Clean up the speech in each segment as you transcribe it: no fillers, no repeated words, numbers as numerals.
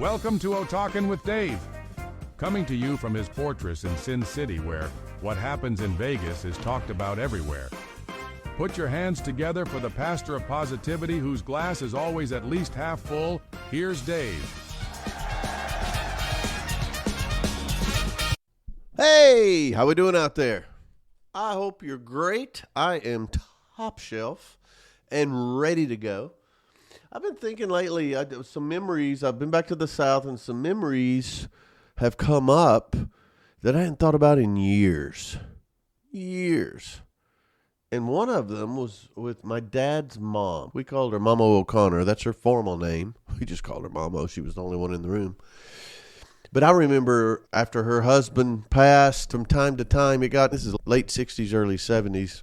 Welcome to O'Talkin' with Dave. Coming to you from his fortress in Sin City, where what happens in Vegas is talked about everywhere. Put your hands together for the pastor of positivity whose glass is always at least half full. Here's Dave. Hey, how we doing out there? I hope you're great. I am top shelf and ready to go. I've been thinking lately, some memories. I've been back to the South, and some memories have come up that I hadn't thought about in years. And one of them was with my dad's mom. We called her Mama O'Connor. That's her formal name. We just called her Mama. She was the only one in the room. But I remember after her husband passed, from time to time, this is late 60s, early 70s,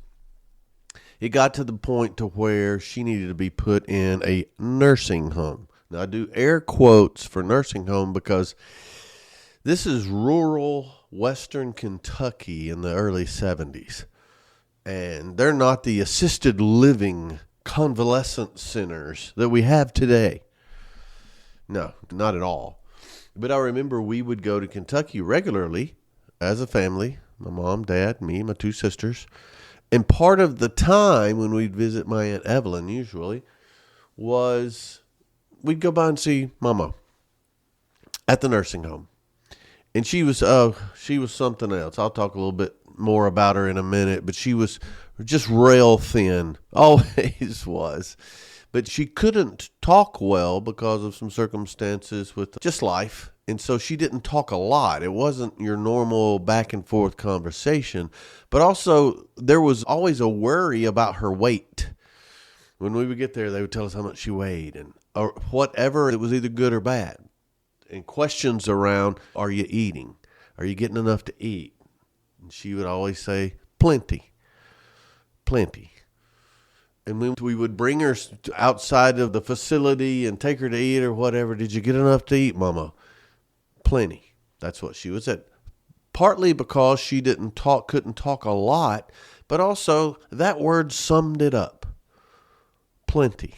it got to the point to where she needed to be put in a nursing home. Now, I do air quotes for nursing home because this is rural western Kentucky in the early 70s. And they're not the assisted living convalescent centers that we have today. No, not at all. But I remember we would go to Kentucky regularly as a family, my mom, dad, me, my two sisters. And part of the time when we'd visit my Aunt Evelyn, usually, was we'd go by and see Mama at the nursing home. And she was something else. I'll talk a little bit more about her in a minute, but she was just rail thin, always was. But she couldn't talk well because of some circumstances with just life. And so she didn't talk a lot. It wasn't your normal back and forth conversation. But also there was always a worry about her weight. When we would get there, they would tell us how much she weighed or whatever. It was either good or bad. And questions around, are you eating? Are you getting enough to eat? And she would always say, plenty. And when we would bring her outside of the facility and take her to eat or whatever, did you get enough to eat, Mama? Plenty. That's what she would say. Partly because she couldn't talk a lot, but also that word summed it up. Plenty.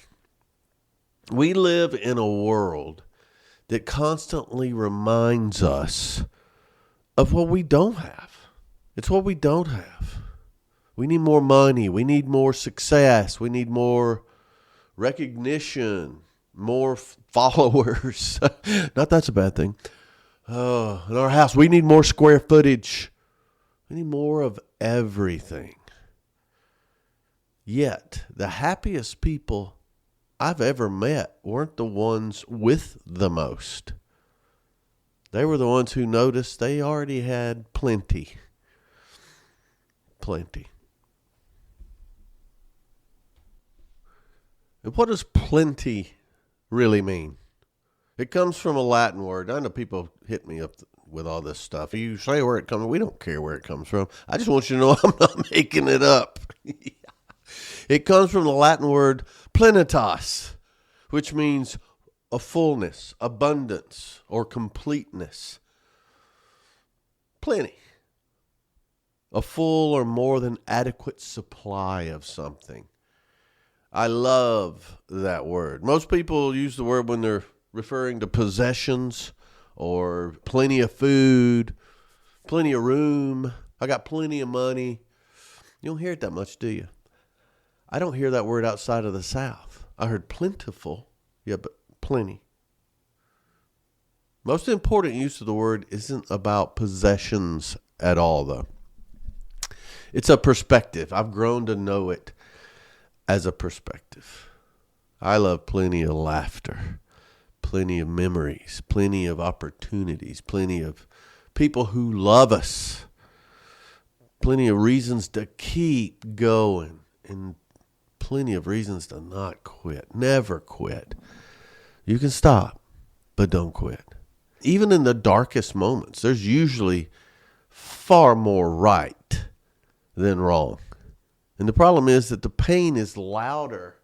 We live in a world that constantly reminds us of what we don't have. It's what we don't have. We need more money. We need more success. We need more recognition, more followers. Not that's a bad thing. In our house, we need more square footage. We need more of everything. Yet, the happiest people I've ever met weren't the ones with the most. They were the ones who noticed they already had plenty. And what does plenty really mean? It comes from a Latin word. I know people hit me up with all this stuff. You say where it comes from. We don't care where it comes from. I just want you to know I'm not making it up. It comes from the Latin word plenitas, which means a fullness, abundance, or completeness. Plenty. A full or more than adequate supply of something. I love that word. Most people use the word when they're referring to possessions or plenty of food, plenty of room. I got plenty of money. You don't hear it that much, do you? I don't hear that word outside of the South. I heard plentiful, yeah, but plenty. Most important use of the word isn't about possessions at all, though. It's a perspective. I've grown to know it as a perspective. I love plenty of laughter, plenty of memories, plenty of opportunities, plenty of people who love us, plenty of reasons to keep going, and plenty of reasons to not quit. Never quit. You can stop, but don't quit. Even in the darkest moments, there's usually far more right than wrong. And the problem is that the pain is louder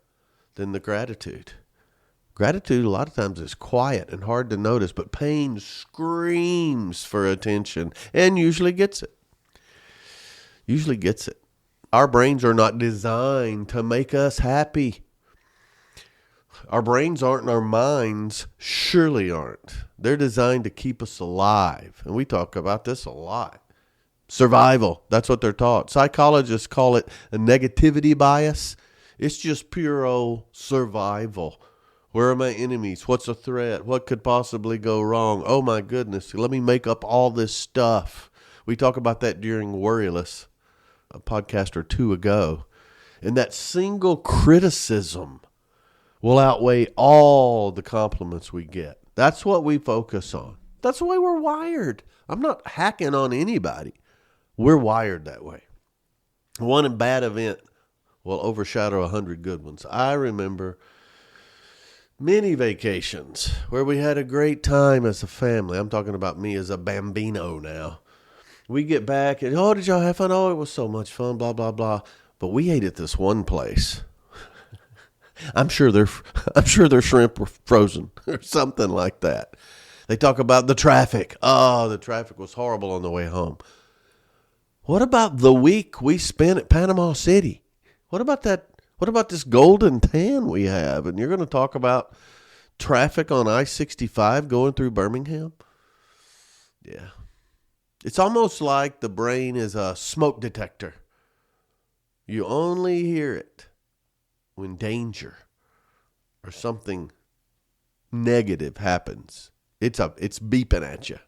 than the gratitude. Gratitude a lot of times is quiet and hard to notice, but pain screams for attention and usually gets it. Our brains are not designed to make us happy. Our brains aren't and our minds surely aren't. They're designed to keep us alive. And we talk about this a lot. Survival, that's what they're taught. Psychologists call it a negativity bias. It's just pure old survival. Where are my enemies? What's a threat? What could possibly go wrong? Oh my goodness, let me make up all this stuff. We talk about that during Worryless, a podcast or two ago. And that single criticism will outweigh all the compliments we get. That's what we focus on. That's the way we're wired. I'm not hacking on anybody. We're wired that way. One bad event will overshadow 100 good ones. I remember many vacations where we had a great time as a family. I'm talking about me as a bambino now. We get back and, oh, did y'all have fun? Oh, it was so much fun, blah, blah, blah. But we ate at this one place. I'm sure their shrimp were frozen or something like that. They talk about the traffic. Oh, the traffic was horrible on the way home. What about the week we spent at Panama City? What about that? What about this golden tan we have? And you're going to talk about traffic on I-65 going through Birmingham? Yeah. It's almost like the brain is a smoke detector. You only hear it when danger or something negative happens. It's beeping at you.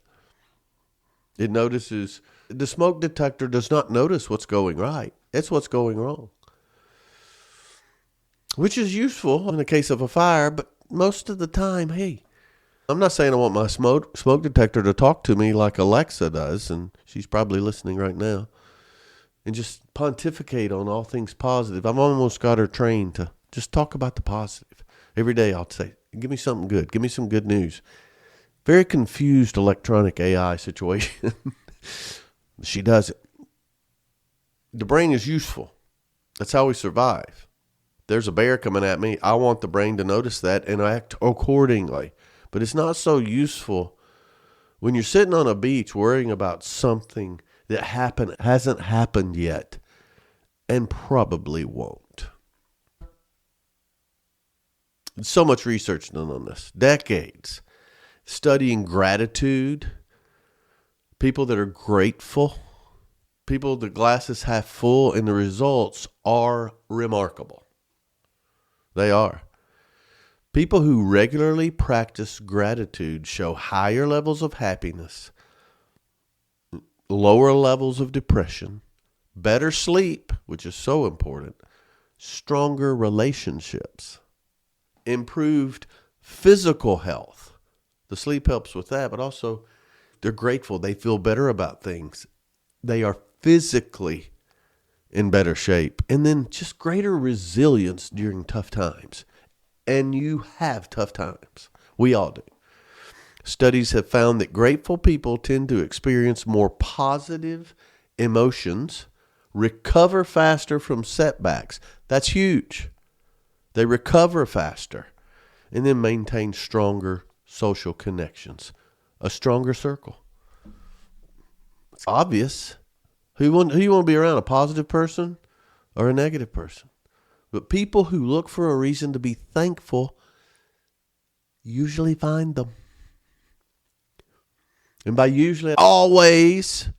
It notices. The smoke detector does not notice what's going right. It's what's going wrong. Which is useful in the case of a fire, but most of the time, hey, I'm not saying I want my smoke detector to talk to me like Alexa does, and she's probably listening right now, and just pontificate on all things positive. I've almost got her trained to just talk about the positive. Every day I'll say, give me something good. Give me some good news. Very confused electronic AI situation. She does it. The brain is useful. That's how we survive. There's a bear coming at me. I want the brain to notice that and act accordingly. But it's not so useful when you're sitting on a beach worrying about something that hasn't happened yet and probably won't. So much research done on this. Decades. Studying gratitude. People that are grateful. People the glasses half full, and the results are remarkable. They are. People who regularly practice gratitude show higher levels of happiness, lower levels of depression, better sleep, which is so important, stronger relationships, improved physical health. The sleep helps with that, but also they're grateful. They feel better about things. They are physically in better shape. And then just greater resilience during tough times. And you have tough times. We all do. Studies have found that grateful people tend to experience more positive emotions, recover faster from setbacks. That's huge. They recover faster and then maintain stronger social connections, a stronger circle. It's obvious. Who you want to be around, a positive person or a negative person? But people who look for a reason to be thankful usually find them. And by usually, always,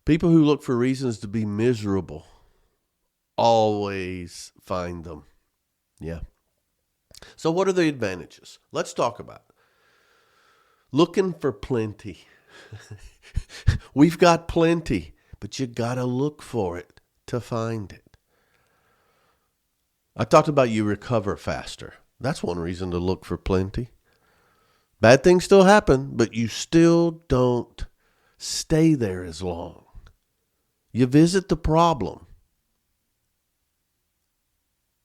people who look for reasons to be miserable always find them. Yeah. So what are the advantages? Let's talk about it. Looking for plenty. We've got plenty, but you got to look for it to find it. I talked about you recover faster. That's one reason to look for plenty. Bad things still happen, but you still don't stay there as long. You visit the problem.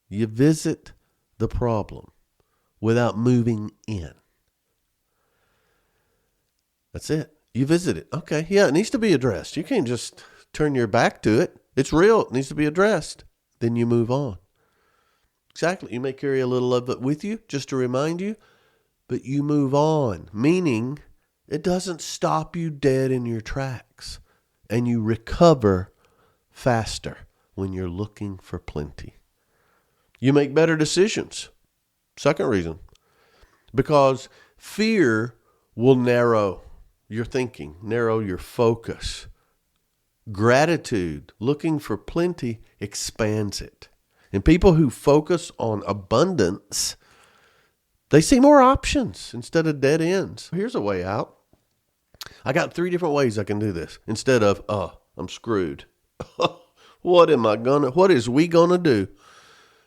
You visit the problem without moving in. That's it. You visit it. Okay, yeah, it needs to be addressed. You can't just turn your back to it. It's real. It needs to be addressed. Then you move on. Exactly. You may carry a little of it with you just to remind you, but you move on, meaning it doesn't stop you dead in your tracks, and you recover faster when you're looking for plenty. You make better decisions. Second reason, because fear will narrow your thinking, narrow your focus. Gratitude, looking for plenty, expands it. And people who focus on abundance, they see more options instead of dead ends. Here's a way out. I got 3 different ways I can do this. Instead of, I'm screwed. What is we gonna do?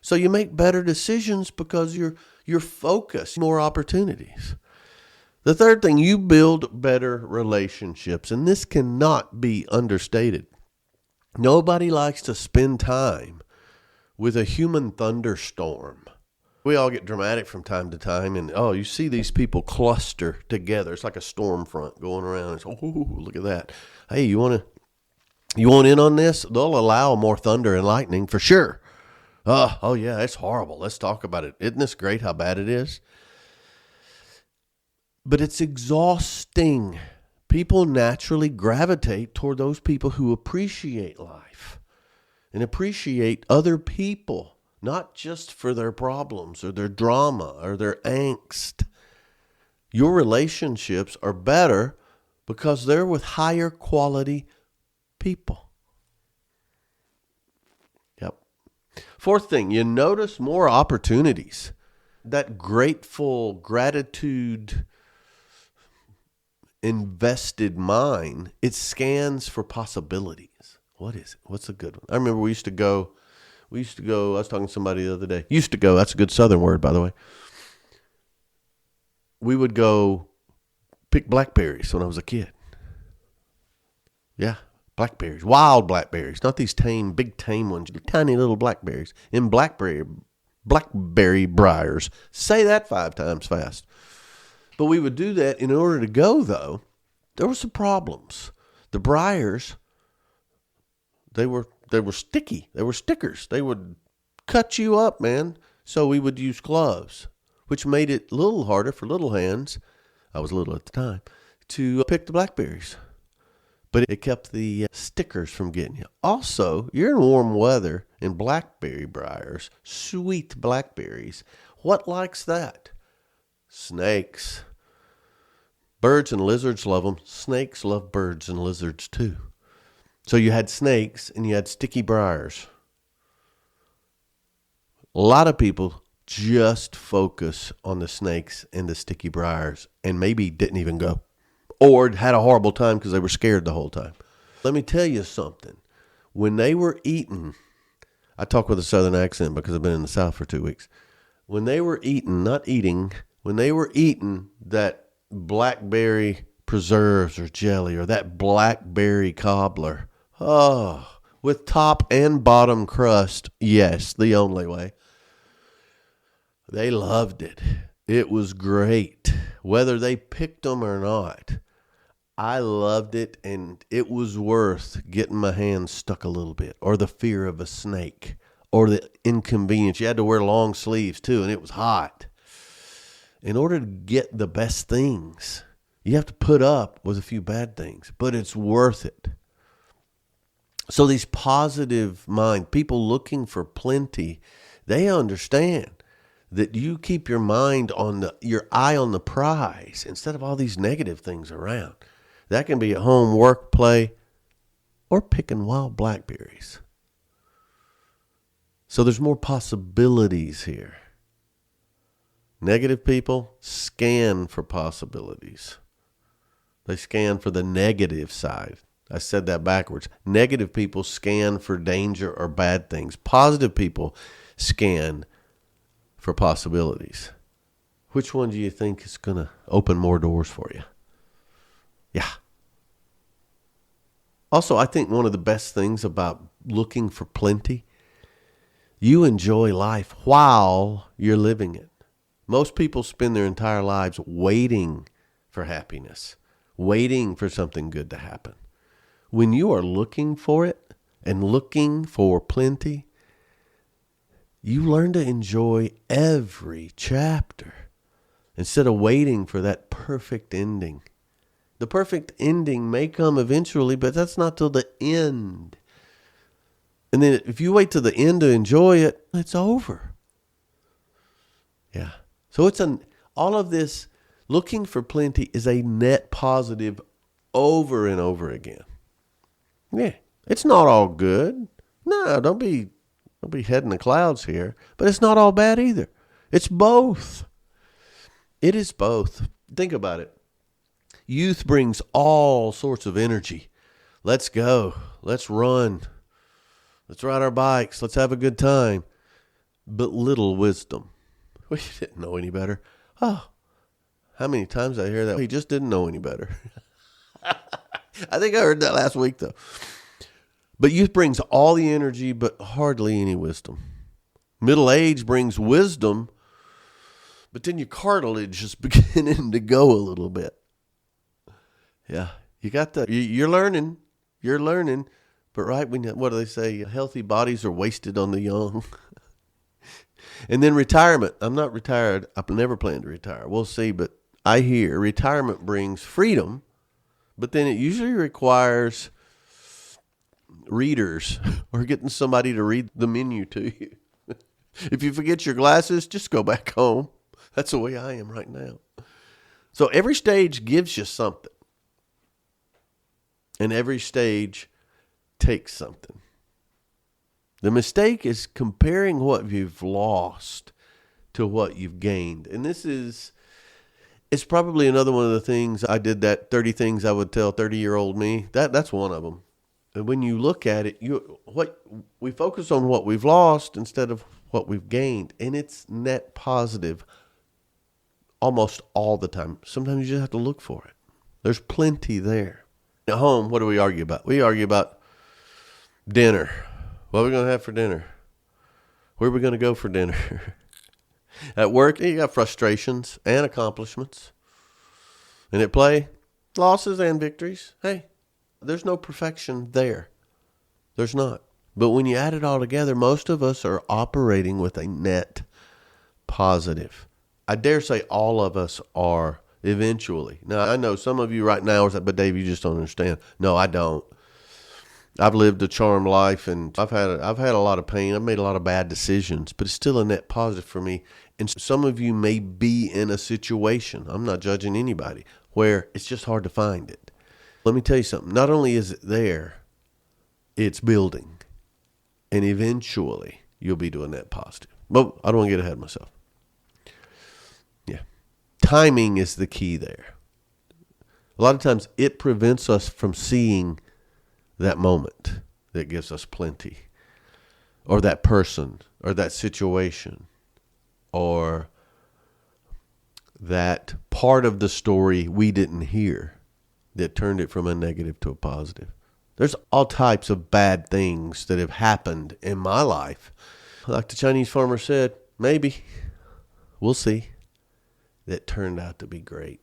So you make better decisions because you're focused, more opportunities. The third thing, you build better relationships, and this cannot be understated. Nobody likes to spend time with a human thunderstorm. We all get dramatic from time to time, and you see these people cluster together. It's like a storm front going around. It's, look at that. Hey, you want in on this? They'll allow more thunder and lightning for sure. Oh yeah, it's horrible. Let's talk about it. Isn't this great how bad it is? But it's exhausting. People naturally gravitate toward those people who appreciate life and appreciate other people, not just for their problems or their drama or their angst. Your relationships are better because they're with higher quality people. Yep. Fourth thing, you notice more opportunities. That gratitude invested mind, it scans for possibilities. What is it? What's a good one? I remember we used to go, I was talking to somebody the other day. That's a good Southern word, by the way. We would go pick blackberries when I was a kid. Yeah, blackberries, wild blackberries, not these big tame ones, tiny little blackberries in blackberry briars. Say that 5 times fast. But we would do that. In order to go, though, there were some problems. The briars, they were sticky. They were stickers. They would cut you up, man. So we would use gloves, which made it a little harder for little hands. I was little at the time, to pick the blackberries. But it kept the stickers from getting you. Also, you're in warm weather in blackberry briars, sweet blackberries. What likes that? Snakes. Birds and lizards love them. Snakes love birds and lizards too. So you had snakes and you had sticky briars. A lot of people just focus on the snakes and the sticky briars and maybe didn't even go. Or had a horrible time because they were scared the whole time. Let me tell you something. When they were eating, I talk with a Southern accent because I've been in the South for 2 weeks. When they were eating, when they were eating that blackberry preserves or jelly or that blackberry cobbler, with top and bottom crust, yes, the only way. They loved it. It was great. Whether they picked them or not, I loved it, and it was worth getting my hands stuck a little bit, or the fear of a snake, or the inconvenience. You had to wear long sleeves too, and it was hot. In order to get the best things, you have to put up with a few bad things, but it's worth it. So these positive mind, people looking for plenty, they understand that you keep your mind your eye on the prize instead of all these negative things around. That can be at home, work, play, or picking wild blackberries. So there's more possibilities here. Negative people scan for possibilities. They scan for the negative side. I said that backwards. Negative people scan for danger or bad things. Positive people scan for possibilities. Which one do you think is going to open more doors for you? Yeah. Also, I think one of the best things about looking for plenty, you enjoy life while you're living it. Most people spend their entire lives waiting for happiness, waiting for something good to happen. When you are looking for it and looking for plenty, you learn to enjoy every chapter instead of waiting for that perfect ending. The perfect ending may come eventually, but that's not till the end. And then if you wait till the end to enjoy it, it's over. Yeah. So all of this looking for plenty is a net positive over and over again. Yeah. It's not all good. No, don't be head in the clouds here. But it's not all bad either. It's both. It is both. Think about it. Youth brings all sorts of energy. Let's go. Let's run. Let's ride our bikes. Let's have a good time. But little wisdom. We didn't know any better. Oh, how many times I hear that? He just didn't know any better. I think I heard that last week, though. But youth brings all the energy, but hardly any wisdom. Middle age brings wisdom, but then your cartilage is beginning to go a little bit. Yeah, you're learning. You're learning. But right when what do they say? Healthy bodies are wasted on the young. And then retirement. I'm not retired. I never plan to retire. We'll see. But I hear retirement brings freedom, but then it usually requires readers or getting somebody to read the menu to you. If you forget your glasses, just go back home. That's the way I am right now. So every stage gives you something. And every stage takes something. The mistake is comparing what you've lost to what you've gained. And it's probably another one of the things I did, that 30 things I would tell 30-year-old me. That's one of them. And when you look at it, we focus on what we've lost instead of what we've gained. And it's net positive almost all the time. Sometimes you just have to look for it. There's plenty there. At home, what do we argue about? We argue about dinner. What are we going to have for dinner? Where are we going to go for dinner? At work, you got frustrations and accomplishments. And at play, losses and victories. Hey, there's no perfection there. There's not. But when you add it all together, most of us are operating with a net positive. I dare say all of us are eventually. Now, I know some of you right now are saying, but Dave, you just don't understand. No, I don't. I've lived a charmed life, and I've had a lot of pain. I've made a lot of bad decisions, but it's still a net positive for me. And some of you may be in a situation, I'm not judging anybody, where it's just hard to find it. Let me tell you something. Not only is it there, it's building. And eventually, you'll be to a net positive. But I don't want to get ahead of myself. Yeah. Timing is the key there. A lot of times, it prevents us from seeing that moment that gives us plenty, or that person, or that situation, or that part of the story we didn't hear that turned it from a negative to a positive. There's all types of bad things that have happened in my life. Like the Chinese farmer said, maybe, we'll see, that turned out to be great.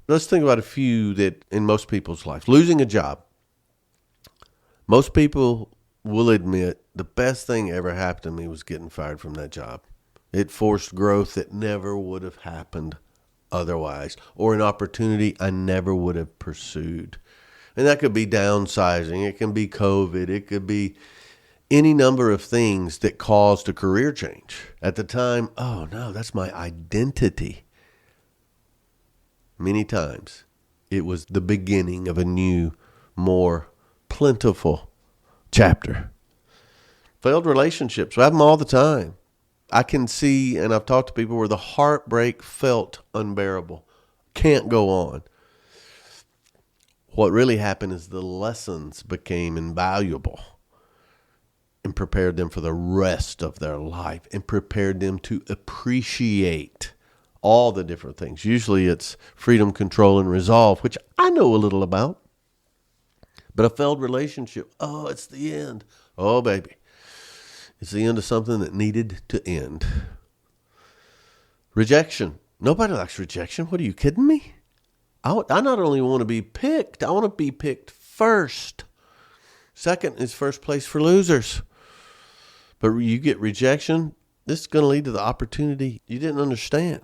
Let's think about a few that in most people's lives. Losing a job. Most people will admit the best thing ever happened to me was getting fired from that job. It forced growth that never would have happened otherwise, or an opportunity I never would have pursued. And that could be downsizing. It can be COVID. It could be any number of things that caused a career change. At the time, oh no, that's my identity. Many times, it was the beginning of a new, more plentiful chapter. Failed relationships. We have them all the time. I can see, and I've talked to people where the heartbreak felt unbearable. Can't go on. What really happened is the lessons became invaluable and prepared them for the rest of their life and prepared them to appreciate all the different things. Usually it's freedom, control, and resolve, which I know a little about. But a failed relationship, oh, it's the end. Oh, baby. It's the end of something that needed to end. Rejection. Nobody likes rejection. What, are you kidding me? I not only want to be picked, I want to be picked first. Second is first place for losers. But you get rejection, this is going to lead to the opportunity you didn't understand.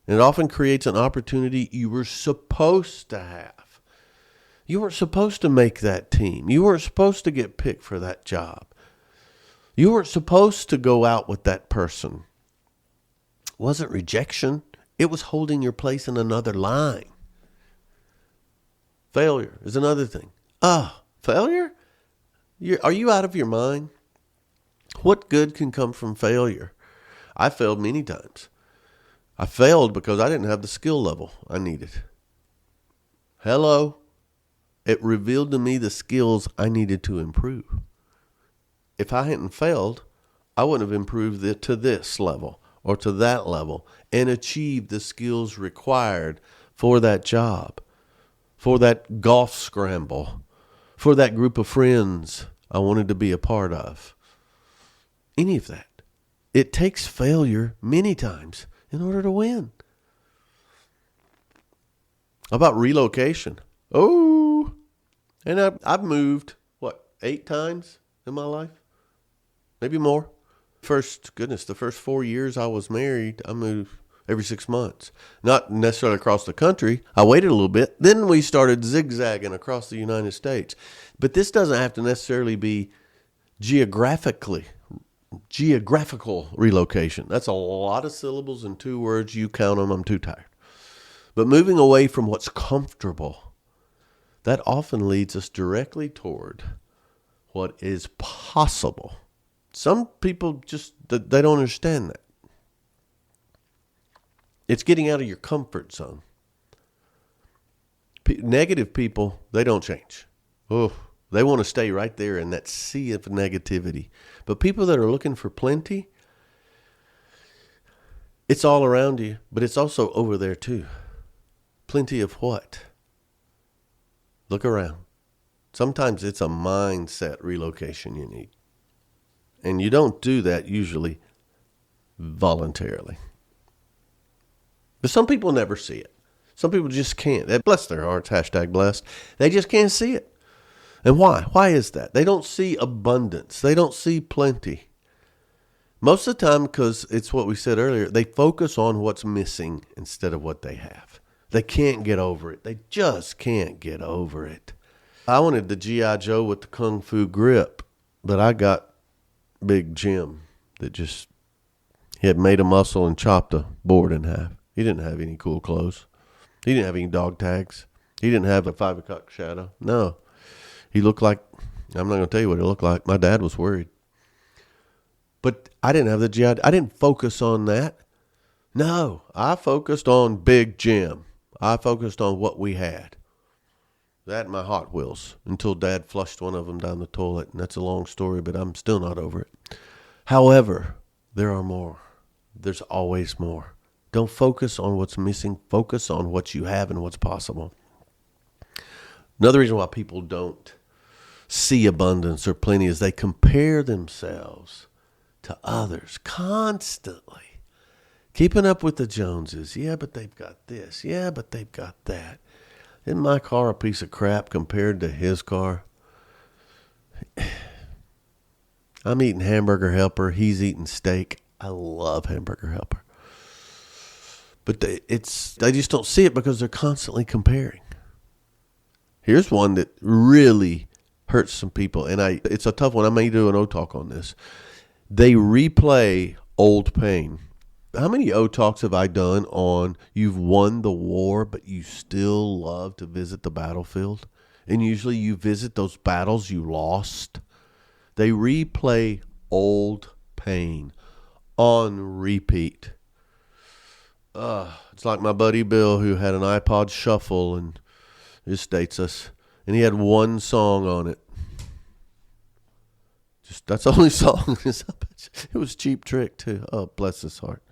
And it often creates an opportunity you were supposed to have. You weren't supposed to make that team. You weren't supposed to get picked for that job. You weren't supposed to go out with that person. wasn't rejection. It was holding your place in another line. Failure is another thing. Failure? Are you out of your mind? What good can come from failure? I failed many times. I failed because I didn't have the skill level I needed. Hello? It revealed to me the skills I needed to improve. If I hadn't failed, I wouldn't have improved to this level or to that level and achieved the skills required for that job, for that golf scramble, for that group of friends I wanted to be a part of. Any of that. It takes failure many times in order to win. How about relocation? Oh, and I've moved, 8 times in my life? Maybe more. The first 4 years I was married, I moved every 6 months. Not necessarily across the country. I waited a little bit. Then we started zigzagging across the United States. But this doesn't have to necessarily be geographical relocation. That's a lot of syllables in 2 words. You count them. I'm too tired. But moving away from what's comfortable, that often leads us directly toward what is possible. Some people they don't understand that. It's getting out of your comfort zone. Negative people, they don't change. They want to stay right there in that sea of negativity. But people that are looking for plenty, it's all around you, but it's also over there too. Plenty of what? Look around. Sometimes it's a mindset relocation you need. And you don't do that usually voluntarily. But some people never see it. Some people just can't. Bless their hearts, #blessed. They just can't see it. And why? Why is that? They don't see abundance. They don't see plenty. Most of the time, because it's what we said earlier, they focus on what's missing instead of what they have. They can't get over it. They just can't get over it. I wanted the G.I. Joe with the Kung Fu grip, but I got Big Jim that he had made a muscle and chopped a board in half. He didn't have any cool clothes. He didn't have any dog tags. He didn't have a 5 o'clock shadow. No. He looked like, I'm not going to tell you what he looked like. My dad was worried. But I didn't have the GI. I didn't focus on that. No, I focused on Big Jim. I focused on what we had. That and my Hot Wheels until Dad flushed one of them down the toilet. And that's a long story, but I'm still not over it. However, there are more. There's always more. Don't focus on what's missing. Focus on what you have and what's possible. Another reason why people don't see abundance or plenty is they compare themselves to others constantly. Keeping up with the Joneses. Yeah, but they've got this. Yeah, but they've got that. Isn't my car a piece of crap compared to his car? I'm eating Hamburger Helper. He's eating steak. I love Hamburger Helper. But they just don't see it because they're constantly comparing. Here's one that really hurts some people, and it's a tough one. I may do an O-Talk on this. They replay old pain. How many O-Talks have I done on you've won the war, but you still love to visit the battlefield? And usually you visit those battles you lost. They replay old pain on repeat. It's like my buddy Bill who had an iPod Shuffle and just dates us. And he had one song on it. That's the only song. It was Cheap Trick too. Oh, bless his heart.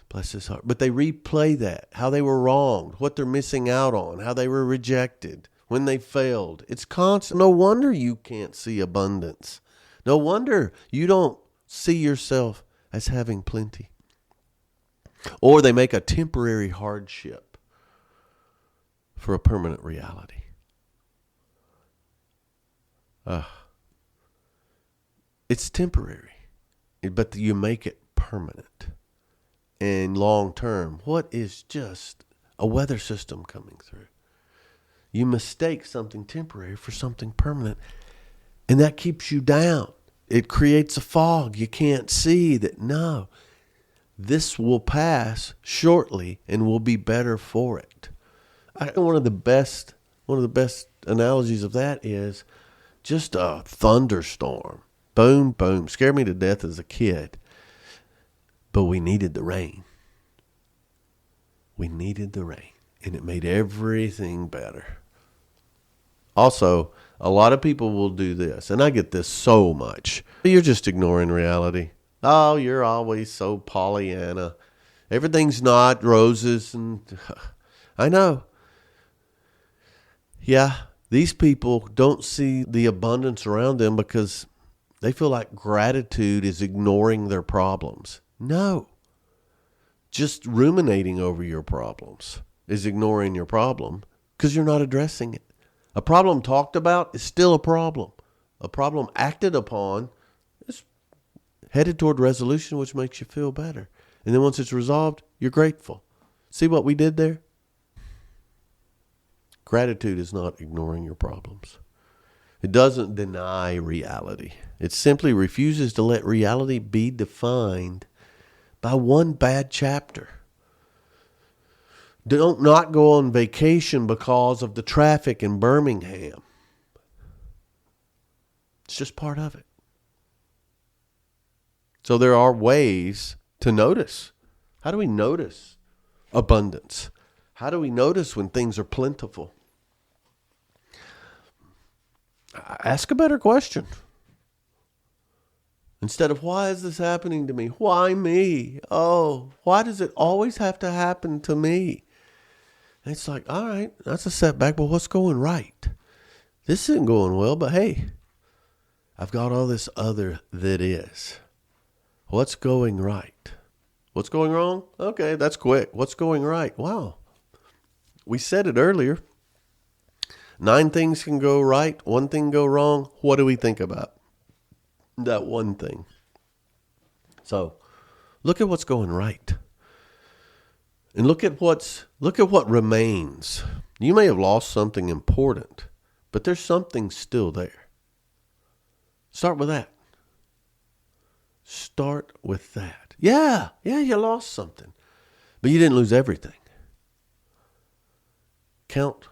Bless his heart. But they replay that, how they were wronged, what they're missing out on, how they were rejected, when they failed. It's constant. No wonder you can't see abundance. No wonder you don't see yourself as having plenty. Or they make a temporary hardship for a permanent reality. It's temporary, but you make it permanent. And long term, what is just a weather system coming through? You mistake something temporary for something permanent, and that keeps you down. It creates a fog. You can't see that, no, this will pass shortly and will be better for it. One of the best analogies of that is just a thunderstorm. Boom, boom. Scared me to death as a kid. But we needed the rain. We needed the rain. And it made everything better. Also, a lot of people will do this, and I get this so much. You're just ignoring reality. Oh, you're always so Pollyanna. Everything's not roses. And I know. Yeah, these people don't see the abundance around them because they feel like gratitude is ignoring their problems. No. Just ruminating over your problems is ignoring your problem because you're not addressing it. A problem talked about is still a problem. A problem acted upon is headed toward resolution, which makes you feel better. And then once it's resolved, you're grateful. See what we did there? Gratitude is not ignoring your problems. It doesn't deny reality. It simply refuses to let reality be defined by one bad chapter. Don't not go on vacation because of the traffic in Birmingham. It's just part of it. So there are ways to notice. How do we notice abundance? How do we notice when things are plentiful? Ask a better question. Instead of, why is this happening to me? Why me? Oh, why does it always have to happen to me? And it's like, all right, that's a setback, but what's going right? This isn't going well, but hey, I've got all this other that is. What's going right? What's going wrong? Okay, that's quick. What's going right? Wow. We said it earlier. 9 things can go right, 1 thing go wrong. What do we think about that one thing? So look at what's going right. And look at what remains. You may have lost something important, but there's something still there. Start with that. Start with that. Yeah, you lost something, but you didn't lose everything. Count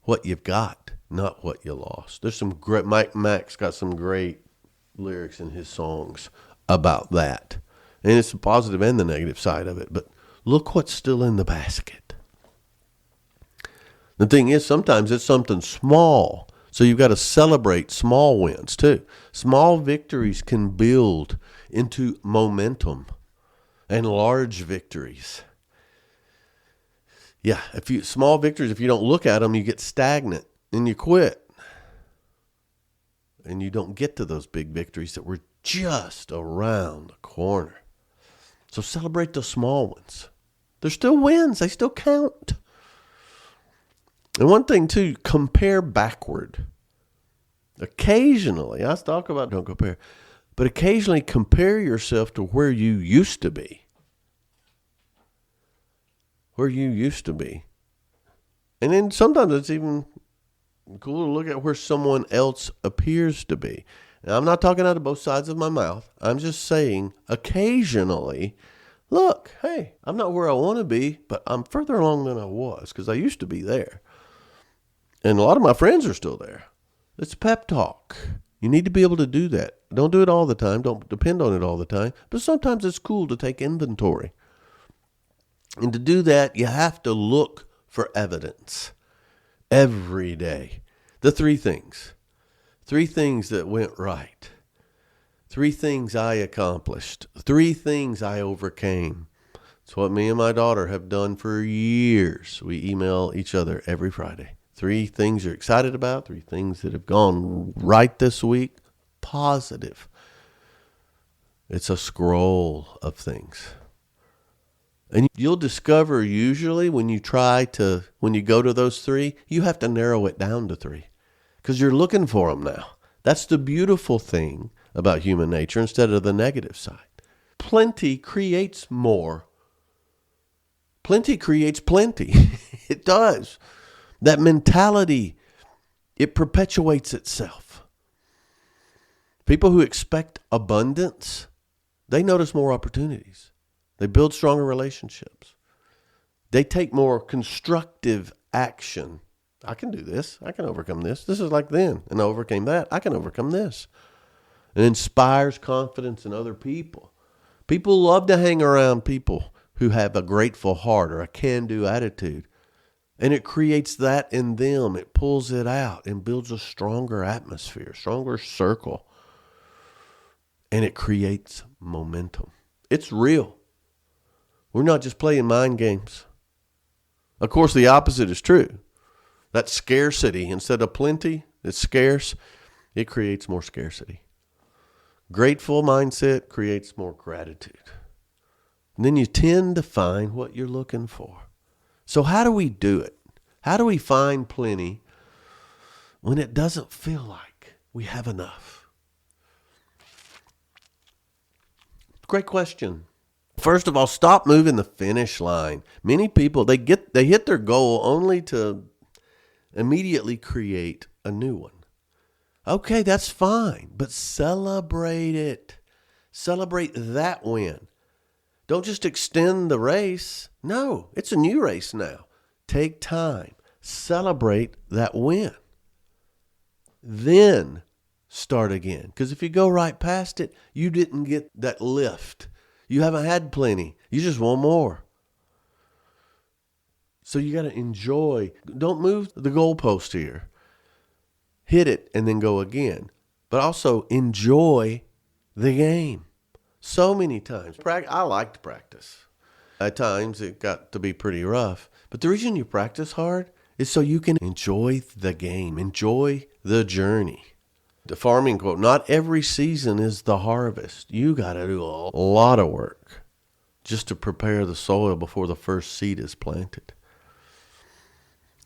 what you've got, not what you lost. There's some great, Mike Mack's got some great lyrics in his songs about that. And it's the positive and the negative side of it. But look what's still in the basket. The thing is, sometimes it's something small. So you've got to celebrate small wins too. Small victories can build into momentum and large victories. Yeah, small victories, if you don't look at them, you get stagnant and you quit. And you don't get to those big victories that were just around the corner. So celebrate the small ones. They're still wins. They still count. And one thing too, compare backward. Occasionally, I talk about don't compare, but occasionally compare yourself to where you used to be. Where you used to be. And then sometimes it's even cool to look at where someone else appears to be. Now, I'm not talking out of both sides of my mouth. I'm just saying occasionally, look, hey, I'm not where I want to be, but I'm further along than I was because I used to be there. And a lot of my friends are still there. It's a pep talk. You need to be able to do that. Don't do it all the time. Don't depend on it all the time. But sometimes it's cool to take inventory. And to do that, you have to look for evidence every day. The 3 things. 3 things that went right. 3 things I accomplished. 3 things I overcame. It's what me and my daughter have done for years. We email each other every Friday. 3 things you're excited about. 3 things that have gone right this week. Positive. It's a scroll of things. And you'll discover usually when you go to those 3, you have to narrow it down to 3 because you're looking for them now. That's the beautiful thing about human nature instead of the negative side. Plenty creates more. Plenty creates plenty. It does. That mentality, it perpetuates itself. People who expect abundance, they notice more opportunities. They build stronger relationships. They take more constructive action. I can do this. I can overcome this. This is like then. And I overcame that. I can overcome this. It inspires confidence in other people. People love to hang around people who have a grateful heart or a can-do attitude. And it creates that in them. It pulls it out and builds a stronger atmosphere, stronger circle. And it creates momentum. It's real. We're not just playing mind games. Of course, the opposite is true. That scarcity, instead of plenty, it's scarce, it creates more scarcity. Grateful mindset creates more gratitude. And then you tend to find what you're looking for. So how do we do it? How do we find plenty when it doesn't feel like we have enough? Great question. First of all, stop moving the finish line. Many people, they hit their goal only to immediately create a new one. Okay, that's fine, but celebrate it. Celebrate that win. Don't just extend the race. No, it's a new race now. Take time. Celebrate that win. Then start again. Because if you go right past it, you didn't get that lift. You haven't had plenty. You just want more. So you got to enjoy. Don't move the goalpost here. Hit it and then go again. But also enjoy the game. So many times. I like to practice. At times it got to be pretty rough. But the reason you practice hard is so you can enjoy the game. Enjoy the journey. The farming quote, not every season is the harvest. You got to do a lot of work just to prepare the soil before the first seed is planted.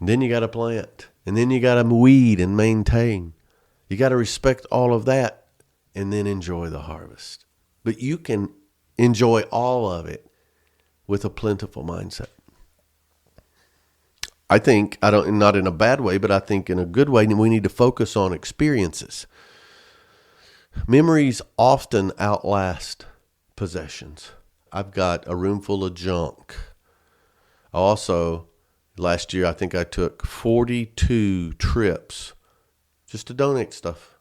And then you got to plant. And then you got to weed and maintain. You got to respect all of that and then enjoy the harvest. But you can enjoy all of it with a plentiful mindset. I think, not in a bad way, but I think in a good way, we need to focus on experiences. Memories often outlast possessions. I've got a room full of junk. Also, last year, I think I took 42 trips just to donate stuff.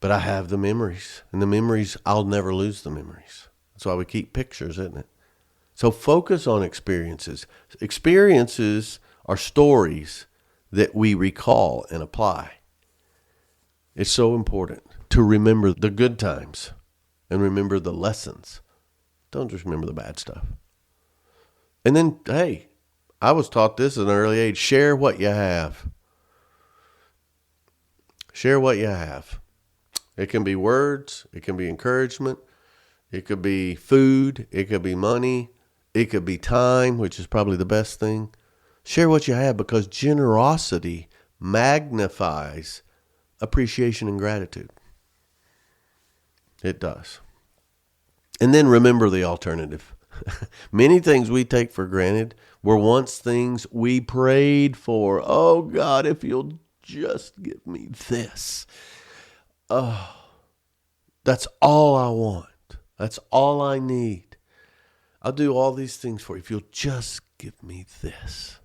But I have the memories. And the memories, I'll never lose the memories. That's why we keep pictures, isn't it? So focus on experiences. Experiences are stories that we recall and apply. It's so important to remember the good times and remember the lessons. Don't just remember the bad stuff. And then, hey, I was taught this at an early age. Share what you have. Share what you have. It can be words. It can be encouragement. It could be food. It could be money. It could be time, which is probably the best thing. Share what you have because generosity magnifies appreciation and gratitude. It does. And then remember the alternative. Many things we take for granted were once things we prayed for. Oh, God, if you'll just give me this. Oh, that's all I want. That's all I need. I'll do all these things for you if you'll just give me this.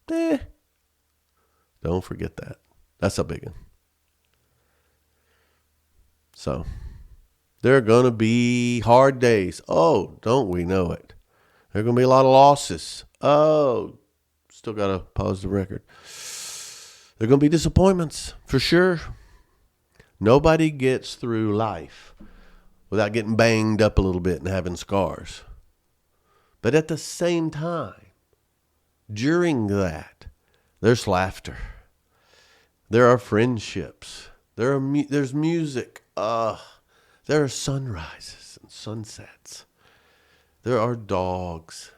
Don't forget that. That's a big one. So, there are going to be hard days. Oh, don't we know it? There are going to be a lot of losses. Oh, still got to pause the record. There are going to be disappointments, for sure. Nobody gets through life without getting banged up a little bit and having scars. But at the same time, during that, there's laughter. There are friendships. There's music. There are sunrises and sunsets. There are dogs.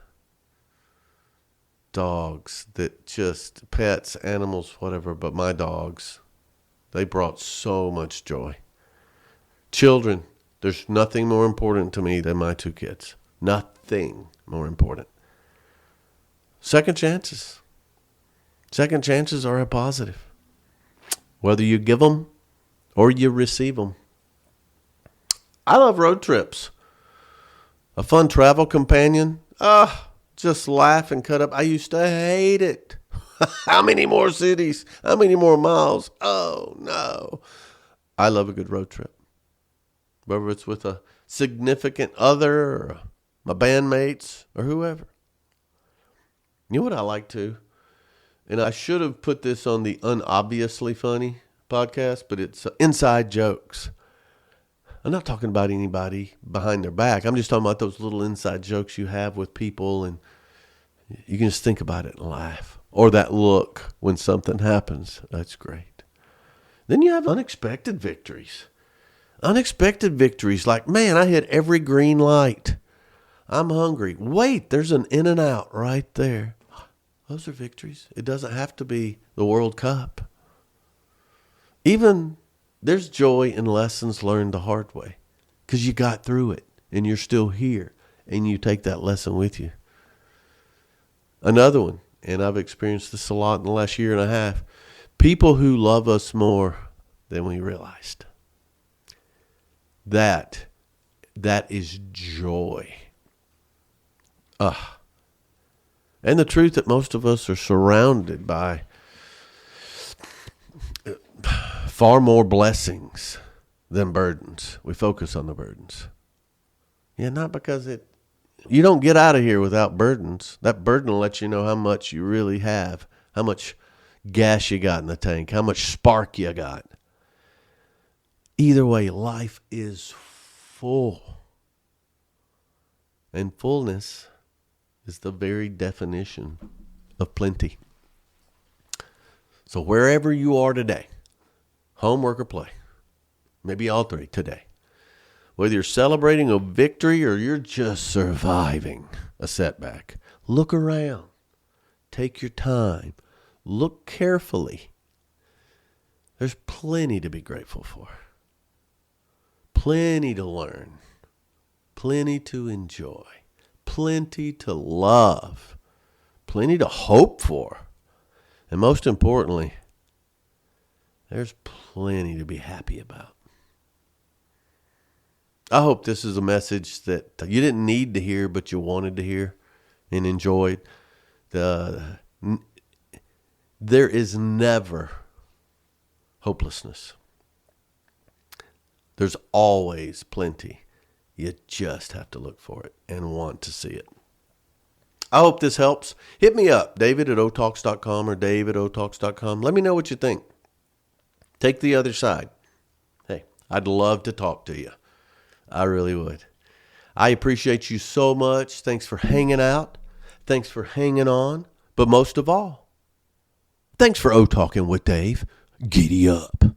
Dogs that just, pets, animals, whatever, but my dogs, they brought so much joy. Children, there's nothing more important to me than my two kids. Nothing more important. Second chances. Second chances are a positive. Whether you give them or you receive them. I love road trips. A fun travel companion? Just laugh and cut up. I used to hate it. How many more cities? How many more miles? Oh, no. I love a good road trip. Whether it's with a significant other or my bandmates or whoever. You know what I like to? And I should have put this on the Unobviously Funny podcast, but it's inside jokes. I'm not talking about anybody behind their back. I'm just talking about those little inside jokes you have with people, and you can just think about it and laugh. Or that look when something happens. That's great. Then you have unexpected victories. Unexpected victories like, man, I hit every green light. I'm hungry. Wait, there's an In-N-Out right there. Those are victories. It doesn't have to be the World Cup. Even there's joy in lessons learned the hard way because you got through it and you're still here and you take that lesson with you. Another one, and I've experienced this a lot in the last year and a half, people who love us more than we realized. That is joy. And the truth that most of us are surrounded by far more blessings than burdens. We focus on the burdens. Yeah, not because you don't get out of here without burdens. That burden will let you know how much you really have, how much gas you got in the tank, how much spark you got. Either way, life is full. And fullness is the very definition of plenty. So wherever you are today, home, work, or play, maybe all three today, whether you're celebrating a victory or you're just surviving a setback, look around. Take your time. Look carefully. There's plenty to be grateful for. Plenty to learn. Plenty to enjoy. Plenty to love. Plenty to hope for. And most importantly, there's plenty to be happy about. I hope this is a message that you didn't need to hear, but you wanted to hear and enjoyed. There is never hopelessness. There's always plenty. You just have to look for it and want to see it. I hope this helps. Hit me up, david@otalks.com or dave@otalks.com. Let me know what you think. Take the other side. Hey, I'd love to talk to you. I really would. I appreciate you so much. Thanks for hanging out. Thanks for hanging on. But most of all, thanks for O-Talking with Dave. Giddy up.